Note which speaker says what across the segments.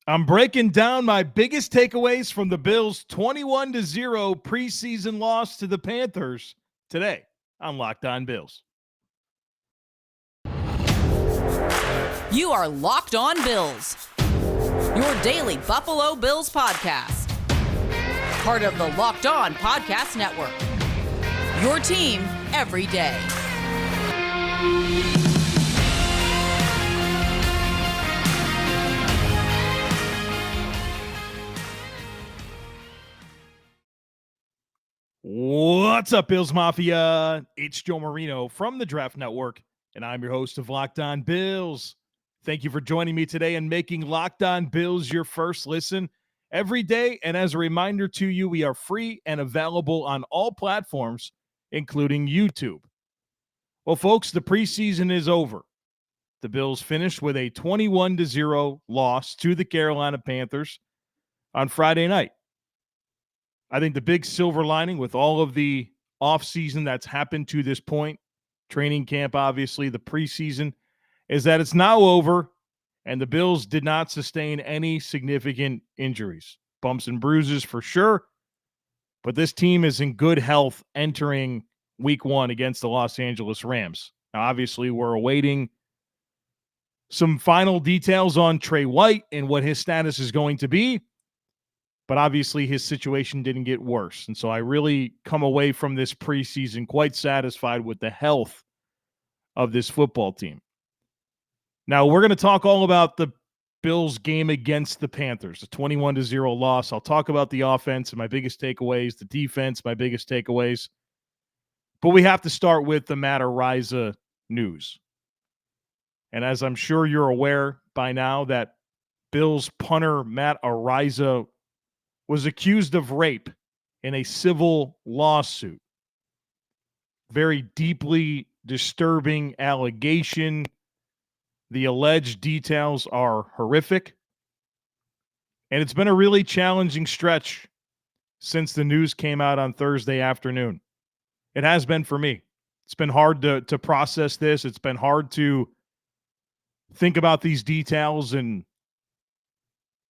Speaker 1: I'm breaking down my biggest takeaways from the Bills' 21-0 preseason loss to the Panthers today on Locked On Bills.
Speaker 2: You are Locked On Bills, your daily Buffalo Bills podcast. Part of the Locked On Podcast Network, your team every day.
Speaker 1: What's up, Bills Mafia? It's Joe Marino from the Draft Network, and I'm your host of Locked On Bills. Thank you for joining me today and making Locked On Bills your first listen every day. And as a reminder to you, we are free and available on all platforms, including YouTube. Well, folks, the preseason is over. The Bills finished with a 21-0 loss to the Carolina Panthers on Friday night. I think the big silver lining with all of the offseason that's happened to this point, training camp, obviously, the preseason, is that it's now over, and the Bills did not sustain any significant injuries. Bumps and bruises for sure, but this team is in good health entering Week 1 against the Los Angeles Rams. Now, obviously, we're awaiting some final details on Trey White and what his status is going to be. But obviously his situation didn't get worse. And so I really come away from this preseason quite satisfied with the health of this football team. Now, we're going to talk all about the Bills game against the Panthers, a 21-0 loss. I'll talk about the offense and my biggest takeaways, the defense, my biggest takeaways. But we have to start with the Matt Araiza news. And as I'm sure you're aware by now, that Bills punter Matt Araiza was accused of rape in a civil lawsuit. Very deeply disturbing allegation. The alleged details are horrific. And it's been a really challenging stretch since the news came out on Thursday afternoon. It has been for me. It's been hard to process this. It's been hard to think about these details and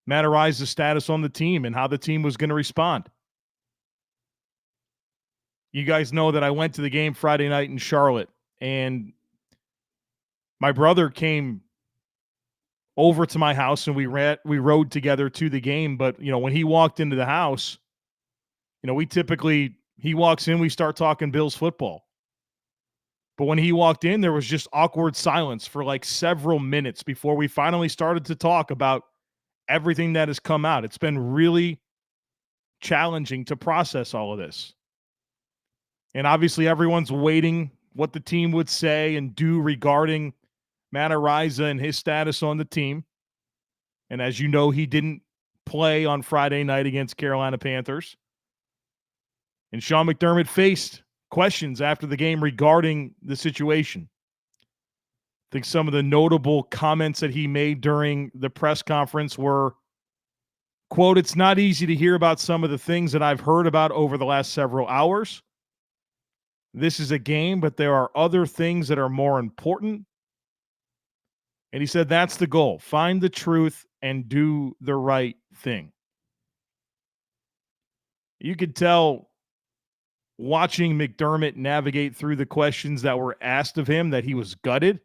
Speaker 1: Matt Araiza's status on the team and how the team was going to respond. You guys know that I went to the game Friday night in Charlotte, and my brother came over to my house, and we rode together to the game. But, when he walked into the house, he walks in, we start talking Bills football. But when he walked in, there was just awkward silence for like several minutes before we finally started to talk about everything that has come out. It's been really challenging to process all of this. And obviously everyone's waiting what the team would say and do regarding Matt Araiza and his status on the team. And as you know, he didn't play on Friday night against Carolina Panthers. And Sean McDermott faced questions after the game regarding the situation. I think some of the notable comments that he made during the press conference were, quote, "It's not easy to hear about some of the things that I've heard about over the last several hours. This is a game, but there are other things that are more important." And he said that's the goal. Find the truth and do the right thing. You could tell watching McDermott navigate through the questions that were asked of him that he was gutted.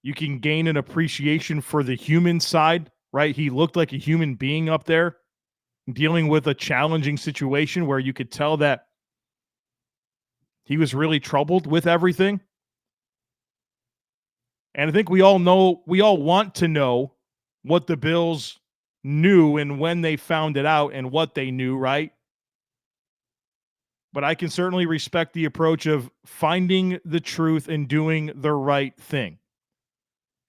Speaker 1: You can gain an appreciation for the human side, right? He looked like a human being up there dealing with a challenging situation where you could tell that he was really troubled with everything. And I think we all want to know what the Bills knew and when they found it out and what they knew, right? But I can certainly respect the approach of finding the truth and doing the right thing.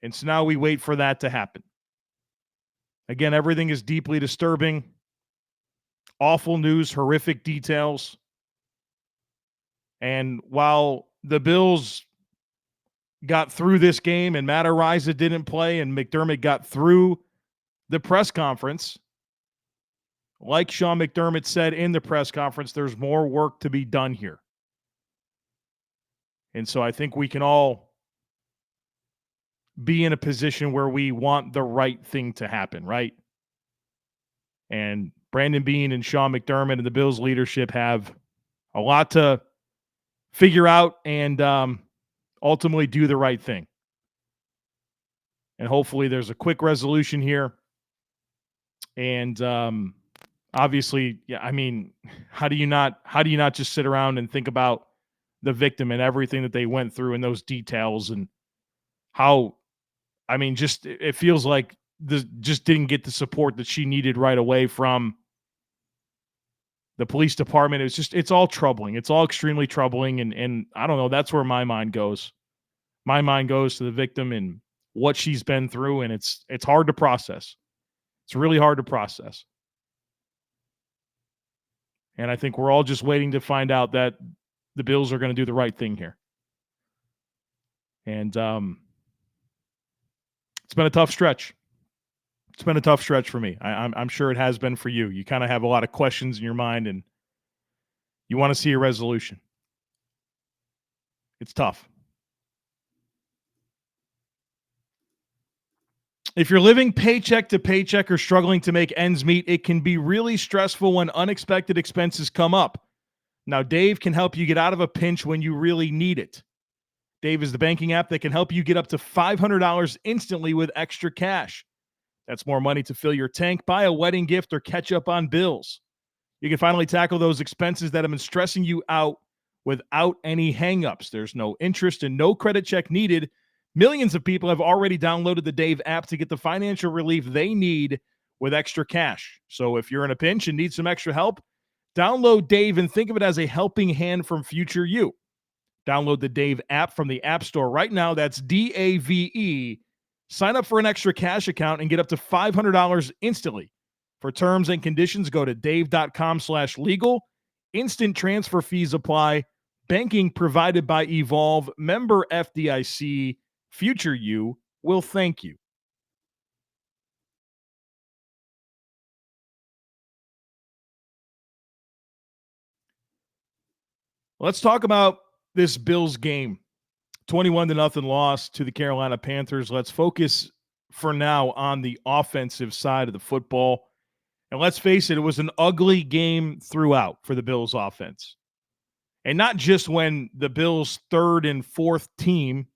Speaker 1: And so now we wait for that to happen. Again, everything is deeply disturbing. Awful news, horrific details. And while the Bills got through this game and Matt Araiza didn't play and McDermott got through the press conference, like Sean McDermott said in the press conference, there's more work to be done here. And so I think we can all be in a position where we want the right thing to happen, right? And Brandon Beane and Sean McDermott and the Bills leadership have a lot to figure out and ultimately do the right thing. And hopefully there's a quick resolution here. And obviously, yeah, I mean, how do you not just sit around and think about the victim and everything that they went through and those details and how, I mean, just it feels like just didn't get the support that she needed right away from the police department. It's all troubling. It's all extremely troubling. And I don't know, that's where my mind goes. My mind goes to the victim and what she's been through. And it's hard to process. It's really hard to process. And I think we're all just waiting to find out that the Bills are going to do the right thing here. And it's been a tough stretch. It's been a tough stretch for me. I'm sure it has been for you. You kind of have a lot of questions in your mind and you want to see a resolution. It's tough. If you're living paycheck to paycheck or struggling to make ends meet, it can be really stressful when unexpected expenses come up. Now, Dave can help you get out of a pinch when you really need it. Dave is the banking app that can help you get up to $500 instantly with extra cash. That's more money to fill your tank, buy a wedding gift, or catch up on bills. You can finally tackle those expenses that have been stressing you out without any hangups. There's no interest and no credit check needed. Millions of people have already downloaded the Dave app to get the financial relief they need with extra cash. So if you're in a pinch and need some extra help, download Dave and think of it as a helping hand from future you. Download the Dave app from the App Store right now. That's DAVE. Sign up for an extra cash account and get up to $500 instantly. For terms and conditions, go to dave.com/legal. Instant transfer fees apply. Banking provided by Evolve. Member FDIC. Future you will thank you. Let's talk about this Bills game. 21-0 loss to the Carolina Panthers. Let's focus for now on the offensive side of the football. And let's face it, it was an ugly game throughout for the Bills offense. And not just when the Bills' third and fourth team,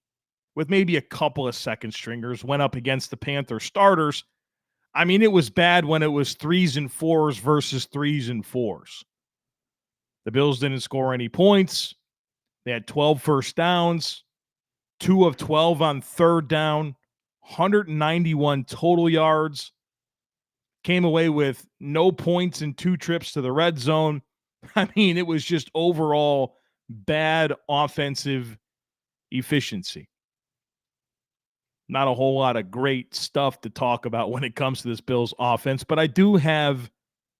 Speaker 1: with maybe a couple of second stringers, went up against the Panther starters. I mean, it was bad when it was 3s and 4s versus 3s and 4s. The Bills didn't score any points. They had 12 first downs, 2 of 12 on third down, 191 total yards. Came away with no points in 2 trips to the red zone. I mean, it was just overall bad offensive efficiency. Not a whole lot of great stuff to talk about when it comes to this Bills offense, but I do have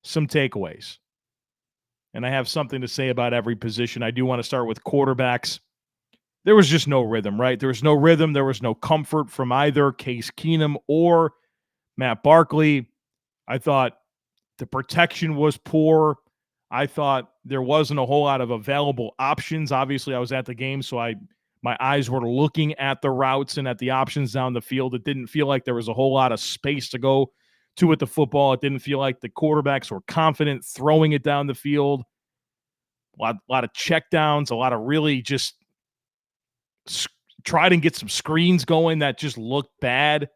Speaker 1: some takeaways. And I have something to say about every position. I do want to start with quarterbacks. There was just no rhythm, right? There was no rhythm. There was no comfort from either Case Keenum or Matt Barkley. I thought the protection was poor. I thought there wasn't a whole lot of available options. Obviously, I was at the game, so my eyes were looking at the routes and at the options down the field. It didn't feel like there was a whole lot of space to go to with the football. It didn't feel like the quarterbacks were confident throwing it down the field. A lot of checkdowns, a lot of really just tried and get some screens going that just looked bad.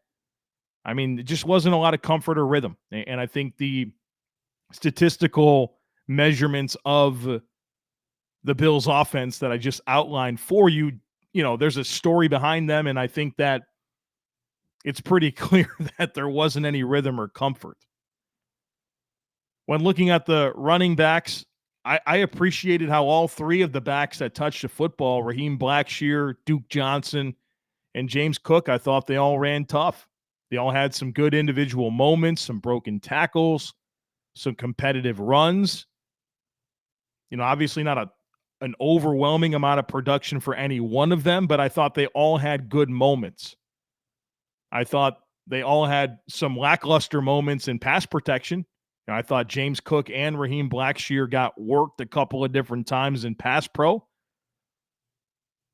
Speaker 1: I mean, it just wasn't a lot of comfort or rhythm. And I think the statistical measurements of the Bills offense that I just outlined for you, there's a story behind them. And I think that it's pretty clear that there wasn't any rhythm or comfort. When looking at the running backs, I appreciated how all 3 of the backs that touched the football, Raheem Blackshear, Duke Johnson, and James Cook, I thought they all ran tough. They all had some good individual moments, some broken tackles, some competitive runs. Obviously not an overwhelming amount of production for any one of them, but I thought they all had good moments. I thought they all had some lackluster moments in pass protection. I thought James Cook and Raheem Blackshear got worked a couple of different times in pass pro,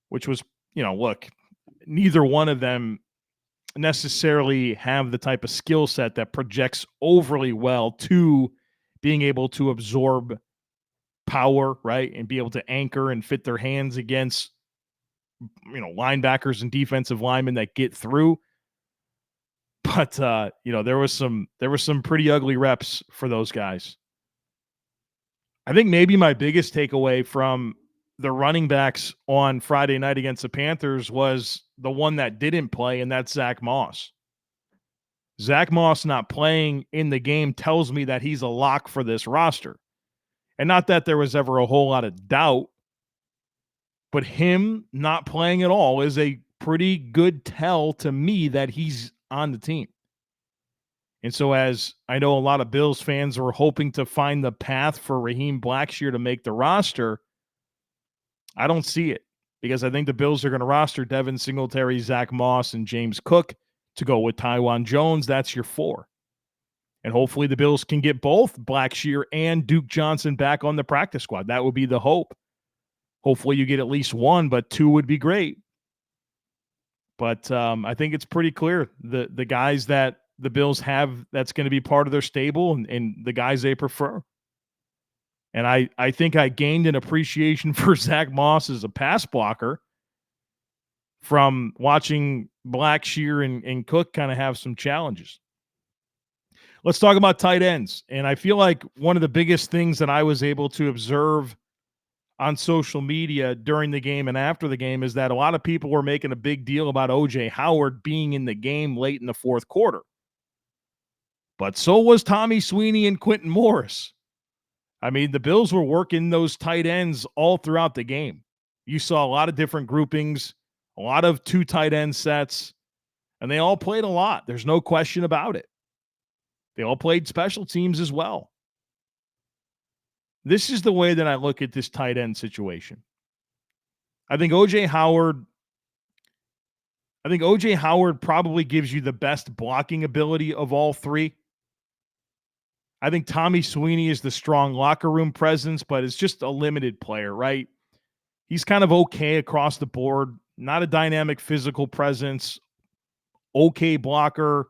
Speaker 1: which was, look, neither one of them necessarily have the type of skill set that projects overly well to being able to absorb power, right? And be able to anchor and fit their hands against, linebackers and defensive linemen that get through. But there was some pretty ugly reps for those guys. I think maybe my biggest takeaway from the running backs on Friday night against the Panthers was the one that didn't play, and that's Zach Moss. Zach Moss not playing in the game tells me that he's a lock for this roster. And not that there was ever a whole lot of doubt, but him not playing at all is a pretty good tell to me that he's on the team. And so, as I know a lot of Bills fans were hoping to find the path for Raheem Blackshear to make the roster, I don't see it, because I think the Bills are going to roster Devin Singletary, Zach Moss, and James Cook to go with Tywan Jones. That's your 4. And hopefully the Bills can get both Blackshear and Duke Johnson back on the practice squad. That would be the hope. Hopefully you get at least 1, but 2 would be great. But I think it's pretty clear the guys that the Bills have that's going to be part of their stable and the guys they prefer. And I think I gained an appreciation for Zach Moss as a pass blocker from watching Blackshear and Cook kind of have some challenges. Let's talk about tight ends. And I feel like one of the biggest things that I was able to observe on social media during the game and after the game is that a lot of people were making a big deal about O.J. Howard being in the game late in the fourth quarter. But so was Tommy Sweeney and Quentin Morris. I mean, the Bills were working those tight ends all throughout the game. You saw a lot of different groupings, a lot of 2 tight end sets, and they all played a lot. There's no question about it. They all played special teams as well. This is the way that I look at this tight end situation. I think O.J. Howard probably gives you the best blocking ability of all 3. I think Tommy Sweeney is the strong locker room presence, but it's just a limited player, right? He's kind of okay across the board, not a dynamic physical presence, okay blocker,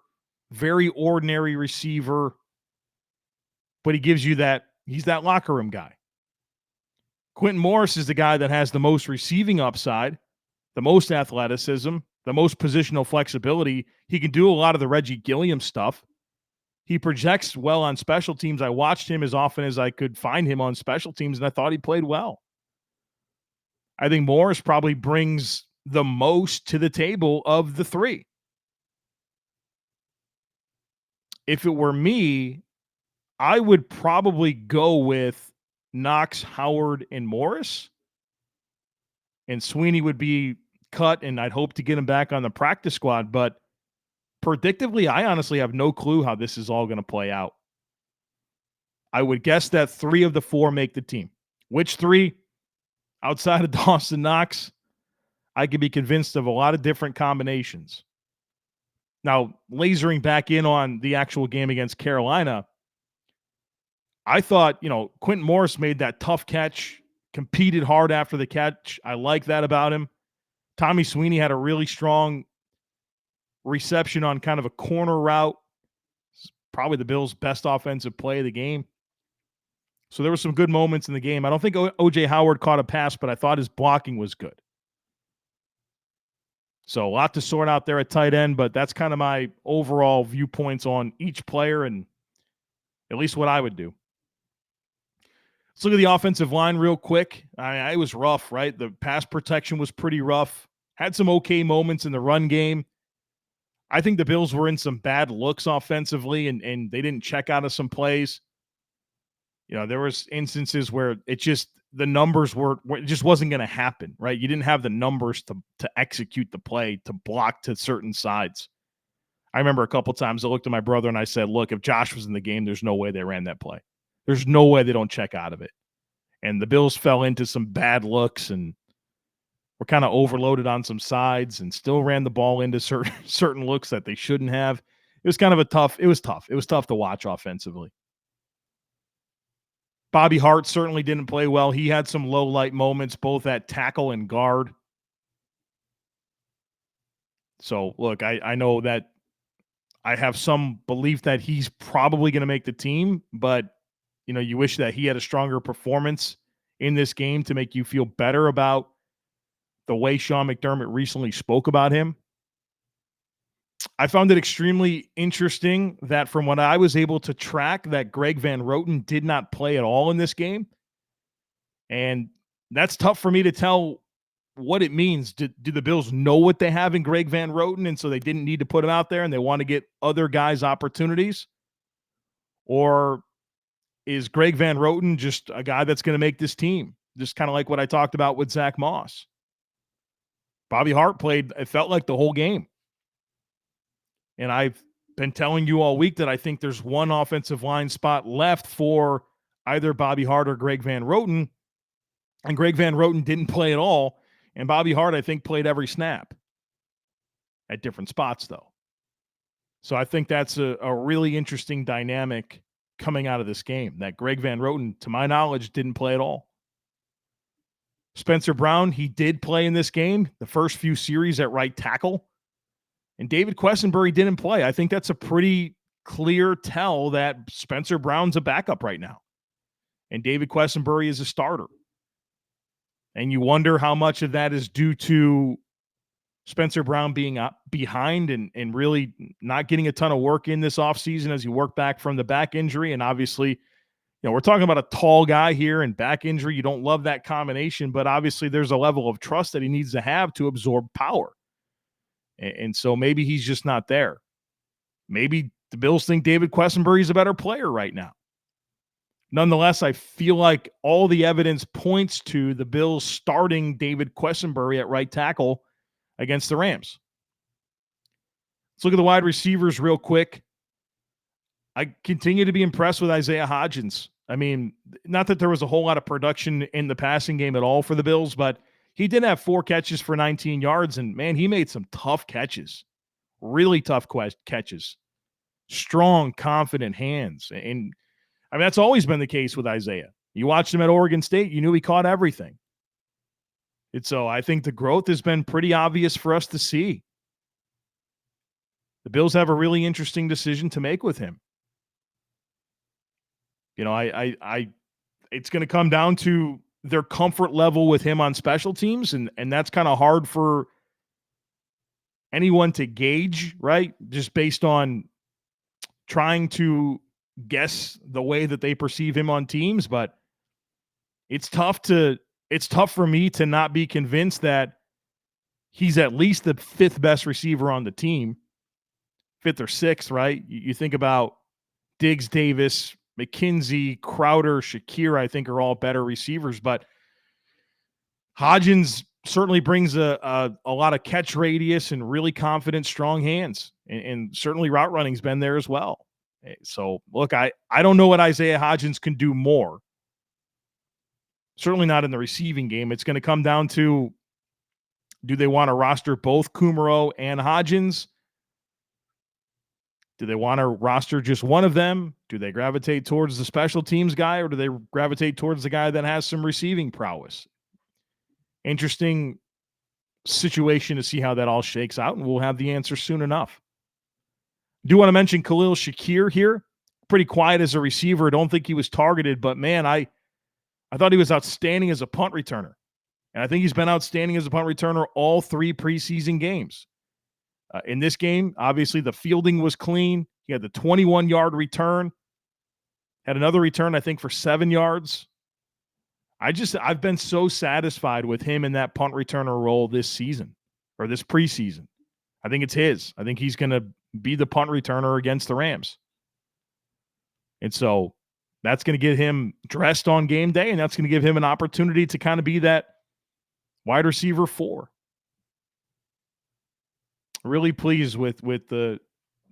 Speaker 1: very ordinary receiver, but he gives you that, he's that locker room guy. Quentin Morris is the guy that has the most receiving upside, the most athleticism, the most positional flexibility. He can do a lot of the Reggie Gilliam stuff. He projects well on special teams. I watched him as often as I could find him on special teams, and I thought he played well. I think Morris probably brings the most to the table of the 3. If it were me, I would probably go with Knox, Howard, and Morris. And Sweeney would be cut, and I'd hope to get him back on the practice squad. But predictably, I honestly have no clue how this is all going to play out. I would guess that 3 of the 4 make the team. Which 3? Outside of Dawson Knox, I could be convinced of a lot of different combinations. Now, lasering back in on the actual game against Carolina, I thought, Quentin Morris made that tough catch, competed hard after the catch. I like that about him. Tommy Sweeney had a really strong reception on kind of a corner route. It's probably the Bills' best offensive play of the game. So there were some good moments in the game. I don't think O.J. Howard caught a pass, but I thought his blocking was good. So a lot to sort out there at tight end, but that's kind of my overall viewpoints on each player and at least what I would do. Let's look at the offensive line real quick. It was rough, right? The pass protection was pretty rough. Had some okay moments in the run game. I think the Bills were in some bad looks offensively, and they didn't check out of some plays. There was instances where the numbers it just wasn't going to happen, right? You didn't have the numbers to execute the play, to block to certain sides. I remember a couple times I looked at my brother and I said, look, if Josh was in the game, there's no way they ran that play. There's no way they don't check out of it. And the Bills fell into some bad looks and were kind of overloaded on some sides and still ran the ball into certain looks that they shouldn't have. It was kind of tough. It was tough to watch offensively. Bobby Hart certainly didn't play well. He had some low light moments, both at tackle and guard. So, look, I know that I have some belief that he's probably going to make the team, but, you wish that he had a stronger performance in this game to make you feel better about the way Sean McDermott recently spoke about him. I found it extremely interesting that from what I was able to track, that Greg Van Roten did not play at all in this game. And that's tough for me to tell what it means. Do the Bills know what they have in Greg Van Roten, and so they didn't need to put him out there and they want to get other guys opportunities? Or is Greg Van Roten just a guy that's going to make this team? Just kind of like what I talked about with Zach Moss. Bobby Hart played, it felt like, the whole game. And I've been telling you all week that I think there's one offensive line spot left for either Bobby Hart or Greg Van Roten. And Greg Van Roten didn't play at all. And Bobby Hart, I think, played every snap at different spots, though. So I think that's a really interesting dynamic coming out of this game, that Greg Van Roten, to my knowledge, didn't play at all. Spencer Brown, he did play in this game, the first few series at right tackle. And David Quessenberry didn't play. I think that's a pretty clear tell that Spencer Brown's a backup right now. And David Quessenberry is a starter. And you wonder how much of that is due to Spencer Brown being up behind and really not getting a ton of work in this offseason as you work back from the back injury. And obviously, we're talking about a tall guy here and back injury. You don't love that combination, but obviously there's a level of trust that he needs to have to absorb power. And so maybe he's just not there. Maybe the Bills think David Quessenberry is a better player right now. Nonetheless, I feel like all the evidence points to the Bills starting David Quessenberry at right tackle against the Rams. Let's look at the wide receivers real quick. I continue to be impressed with Isaiah Hodgins. I mean, not that there was a whole lot of production in the passing game at all for the Bills, but he did have 4 catches for 19 yards, and, man, he made some tough catches, really tough catches, strong, confident hands. And, I mean, that's always been the case with Isaiah. You watched him at Oregon State, you knew he caught everything. And so I think the growth has been pretty obvious for us to see. The Bills have a really interesting decision to make with him. It's going to come down to their comfort level with him on special teams, and that's kind of hard for anyone to gauge, right? Just based on trying to guess the way that they perceive him on teams, but it's tough for me to not be convinced that he's at least the 5th best receiver on the team, 5th or 6th, right? You think about Diggs, Davis, McKenzie, Crowder, Shakir, I think are all better receivers, but Hodgins certainly brings a lot of catch radius and really confident, strong hands, and certainly route running's been there as well. So, look, I don't know what Isaiah Hodgins can do more. Certainly not in the receiving game. It's going to come down to, do they want to roster both Kumerow and Hodgins? Do they want to roster just one of them? Do they gravitate towards the special teams guy, or do they gravitate towards the guy that has some receiving prowess? Interesting situation to see how that all shakes out, and we'll have the answer soon enough. Do want to mention Khalil Shakir here. Pretty quiet as a receiver. Don't think he was targeted, but, man, I thought he was outstanding as a punt returner. And I think he's been outstanding as a punt returner all 3 preseason games. In this game, obviously, the fielding was clean. He had the 21-yard return. Had another return, I think, for 7 yards. I've been so satisfied with him in that punt returner role this season, or this preseason. I think it's his. I think he's going to be the punt returner against the Rams. And so that's going to get him dressed on game day, and that's going to give him an opportunity to kind of be that wide receiver 4. Really pleased with the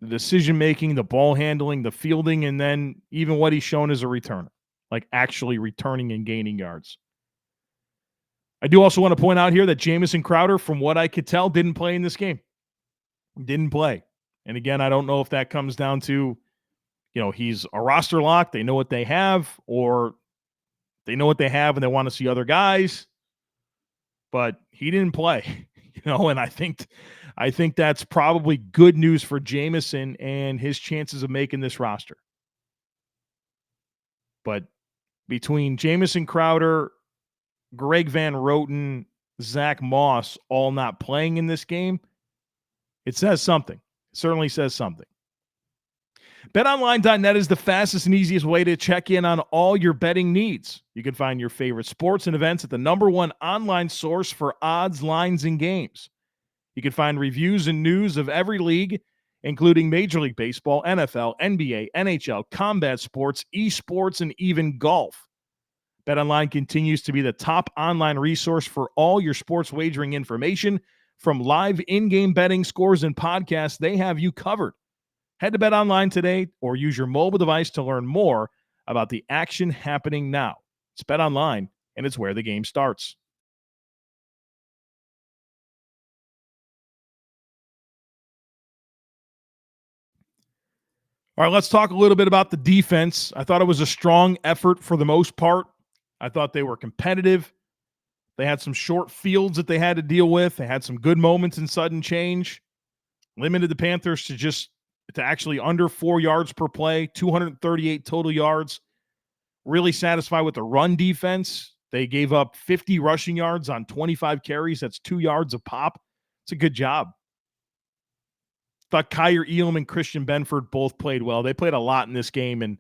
Speaker 1: decision-making, the ball handling, the fielding, and then even what he's shown as a returner, like actually returning and gaining yards. I do also want to point out here that Jamison Crowder, from what I could tell, didn't play in this game. Didn't play. And again, I don't know if that comes down to, he's a roster lock, they know what they have, or they know what they have and they want to see other guys. But he didn't play, and I think I think that's probably good news for Jameson and his chances of making this roster. But between Jamison Crowder, Greg Van Roten, Zach Moss all not playing in this game, it says something. It certainly says something. BetOnline.net is the fastest and easiest way to check in on all your betting needs. You can find your favorite sports and events at the #1 online source for odds, lines, and games. You can find reviews and news of every league, including Major League Baseball, NFL, NBA, NHL, combat sports, esports, and even golf. BetOnline continues to be the top online resource for all your sports wagering information. From live in-game betting, scores, and podcasts, they have you covered. Head to BetOnline today or use your mobile device to learn more about the action happening now. It's BetOnline, and it's where the game starts. All right, let's talk a little bit about the defense. I thought it was a strong effort for the most part. I thought they were competitive. They had some short fields that they had to deal with. They had some good moments in sudden change. Limited the Panthers to actually under 4 yards per play, 238 total yards. Really satisfied with the run defense. They gave up 50 rushing yards on 25 carries. That's 2 yards a pop. It's a good job. Thought Kyer Elam and Christian Benford both played well. They played a lot in this game, and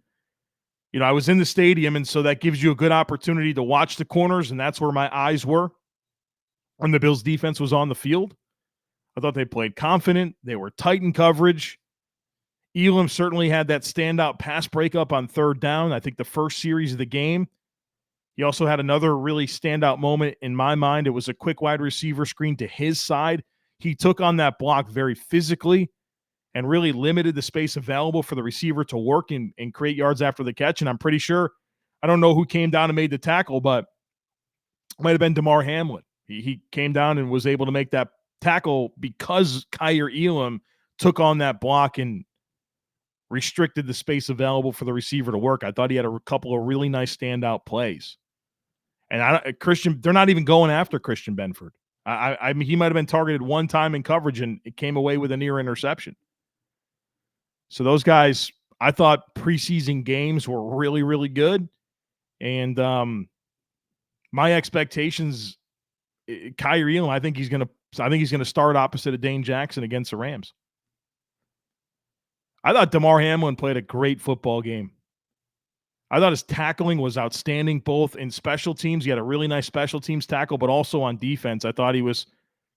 Speaker 1: I was in the stadium, and so that gives you a good opportunity to watch the corners, and that's where my eyes were when the Bills' defense was on the field. I thought they played confident. They were tight in coverage. Elam certainly had that standout pass breakup on third down, I think the first series of the game. He also had another really standout moment in my mind. It was a quick wide receiver screen to his side. He took on that block very physically and really limited the space available for the receiver to work and create yards after the catch. And I'm pretty sure, I don't know who came down and made the tackle, but it might have been Damar Hamlin. He came down and was able to make that tackle because Kyer Elam took on that block and restricted the space available for the receiver to work. I thought he had a couple of really nice standout plays. And they're not even going after Christian Benford. I mean, he might have been targeted one time in coverage and it came away with a near interception. So those guys, I thought preseason games were really, really good. And my expectations, Kyer Elam, I think he's going to start opposite of Dane Jackson against the Rams. I thought Damar Hamlin played a great football game. I thought his tackling was outstanding, both in special teams. He had a really nice special teams tackle, but also on defense. I thought he was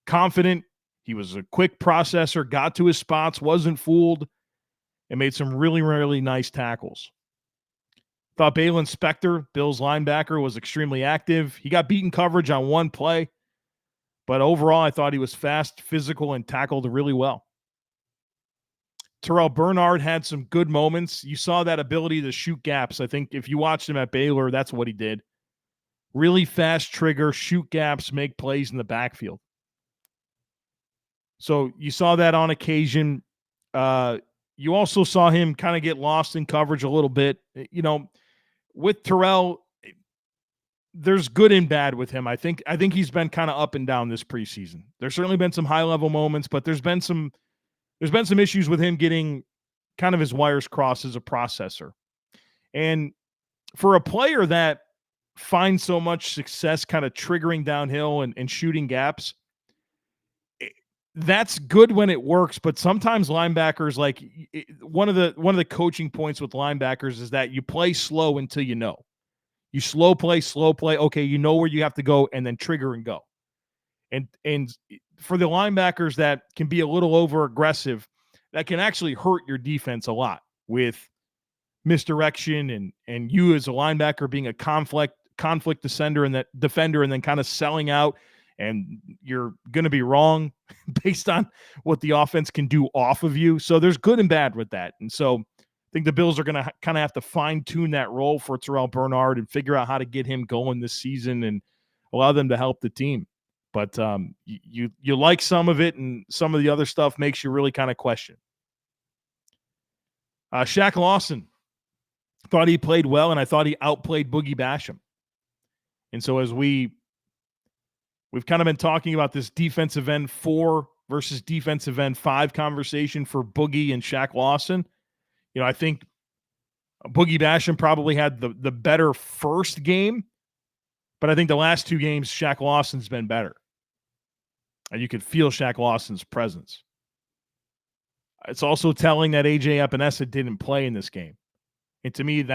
Speaker 1: confident. He was a quick processor, got to his spots, wasn't fooled, and made some really, really nice tackles. Thought Balin Spector, Bills linebacker, was extremely active. He got beaten coverage on one play, but overall I thought he was fast, physical, and tackled really well. Terrell Bernard had some good moments. You saw that ability to shoot gaps. I think if you watched him at Baylor, that's what he did. Really fast trigger, shoot gaps, make plays in the backfield. So you saw that on occasion. You also saw him kind of get lost in coverage a little bit. With Terrell, there's good and bad with him. I think he's been kind of up and down this preseason. There's certainly been some high-level moments, but there's been some issues with him getting kind of his wires crossed as a processor. And for a player that finds so much success kind of triggering downhill and shooting gaps, that's good when it works, but sometimes linebackers, one of the coaching points with linebackers is that you play slow until you know. You slow play. Okay, you know where you have to go and then trigger and go. And for the linebackers that can be a little over aggressive, that can actually hurt your defense a lot with misdirection and you as a linebacker being a conflict defender and then kind of selling out, and you're going to be wrong based on what the offense can do off of you. So there's good and bad with that. And so I think the Bills are going to kind of have to fine tune that role for Terrell Bernard and figure out how to get him going this season and allow them to help the team. But you like some of it, and some of the other stuff makes you really kind of question. Shaq Lawson, thought he played well, and I thought he outplayed Boogie Basham. And so as we've kind of been talking about this defensive end for versus defensive end 5 conversation for Boogie and Shaq Lawson. I think Boogie Basham probably had the better first game, but I think the last 2 games, Shaq Lawson's been better. And you could feel Shaq Lawson's presence. It's also telling that AJ Epinesa didn't play in this game. And to me,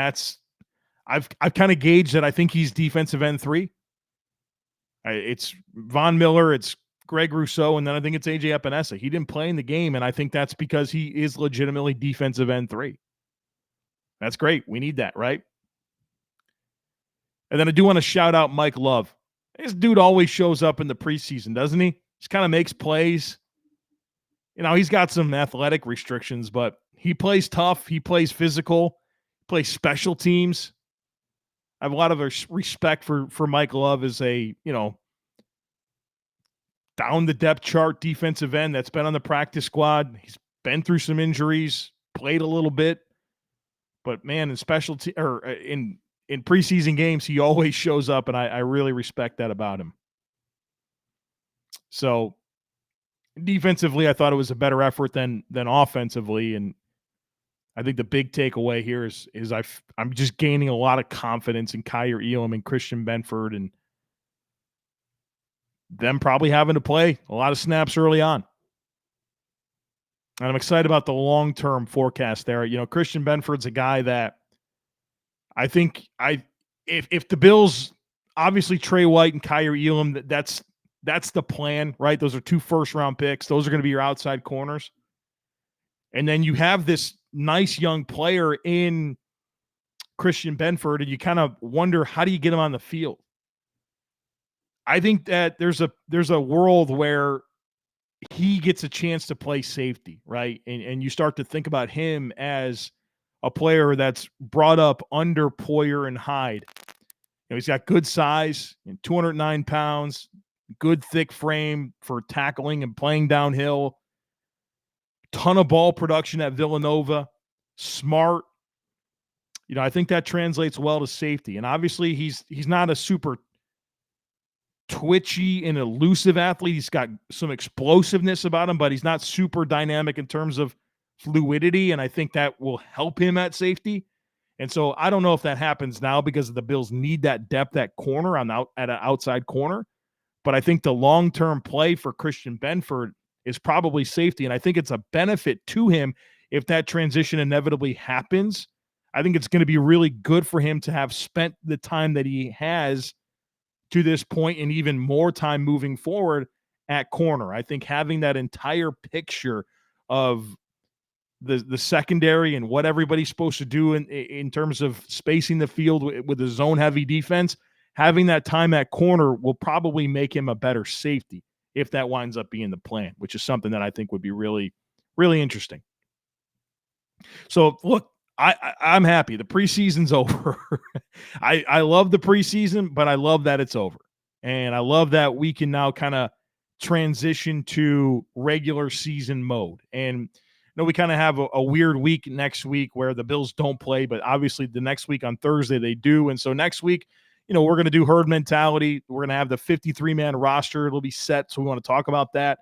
Speaker 1: I've kind of gauged that I think he's defensive end 3. It's Von Miller, it's Greg Rousseau, and then I think it's AJ Epinesa. He didn't play in the game, and I think that's because he is legitimately defensive end 3. That's great. We need that, right? And then I do want to shout out Mike Love. This dude always shows up in the preseason, doesn't he? Just kind of makes plays. He's got some athletic restrictions, but he plays tough. He plays physical. Plays special teams. I have a lot of respect for Mike Love as a, down the depth chart defensive end that's been on the practice squad. He's been through some injuries, played a little bit, but man, in in preseason games, he always shows up, and I really respect that about him. So defensively, I thought it was a better effort than offensively, and I think the big takeaway here is I'm just gaining a lot of confidence in Kyer Elam and Christian Benford, and them probably having to play a lot of snaps early on. And I'm excited about the long-term forecast there. Christian Benford's a guy that I think if the Bills, obviously Trey White and Kyer Elam, that's the plan, right? Those are 2 first-round picks. Those are going to be your outside corners. And then you have this nice young player in Christian Benford, and you kind of wonder, how do you get him on the field? I think that there's a world where he gets a chance to play safety, right? And you start to think about him as a player that's brought up under Poyer and Hyde. He's got good size, 209 pounds, good thick frame for tackling and playing downhill. Ton of ball production at Villanova. Smart. I think that translates well to safety. And obviously he's not a super twitchy and elusive athlete. He's got some explosiveness about him, but he's not super dynamic in terms of fluidity, and I think that will help him at safety. And so I don't know if that happens now because the Bills need that depth at corner at an outside corner. But I think the long-term play for Christian Benford is probably safety, and I think it's a benefit to him if that transition inevitably happens. I think it's going to be really good for him to have spent the time that he has to this point and even more time moving forward at corner. I think having that entire picture of the secondary and what everybody's supposed to do in terms of spacing the field with a zone-heavy defense, having that time at corner will probably make him a better safety if that winds up being the plan, which is something that I think would be really, really interesting. So, look, I'm happy. The preseason's over. I love the preseason, but I love that it's over. And I love that we can now kind of transition to regular season mode. And we kind of have a weird week next week where the Bills don't play, but obviously the next week on Thursday they do. And so next week, we're going to do herd mentality. We're going to have the 53-man roster. It'll be set, so we want to talk about that.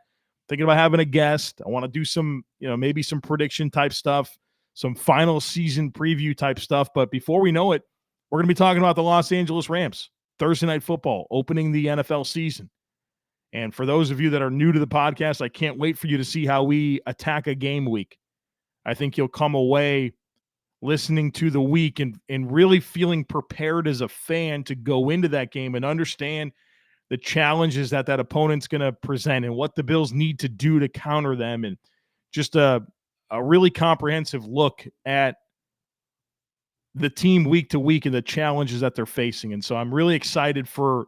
Speaker 1: Thinking about having a guest. I want to do some, maybe some prediction type stuff, some final season preview type stuff. But before we know it, we're going to be talking about the Los Angeles Rams, Thursday Night Football, opening the NFL season. And for those of you that are new to the podcast, I can't wait for you to see how we attack a game week. I think you'll come away listening to the week and really feeling prepared as a fan to go into that game and understand the challenges that opponent's going to present and what the Bills need to do to counter them, and just a really comprehensive look at the team week to week and the challenges that they're facing. And so I'm really excited for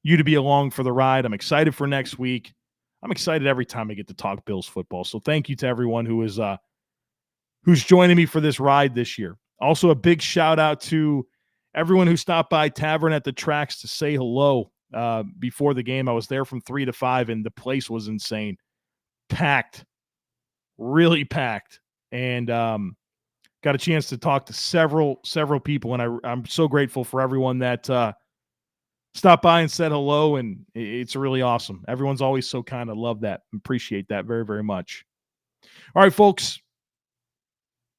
Speaker 1: you to be along for the ride. I'm excited for next week. I'm excited every time I get to talk Bills football. So thank you to everyone who's joining me for this ride this year. Also, a big shout out to everyone who stopped by Tavern at the Tracks to say hello before the game. I was there from 3 to 5, and the place was insane. Packed. Really packed. And got a chance to talk to several people, and I'm so grateful for everyone that stopped by and said hello, and it's really awesome. Everyone's always so kind. I love that. Appreciate that very, very much. All right, folks.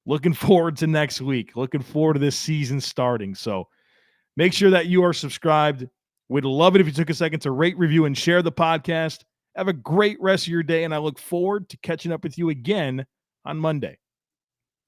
Speaker 1: Looking forward to next week. Looking forward to this season starting. So make sure that you are subscribed. We'd love it if you took a second to rate, review, and share the podcast. Have a great rest of your day, and I look forward to catching up with you again on Monday.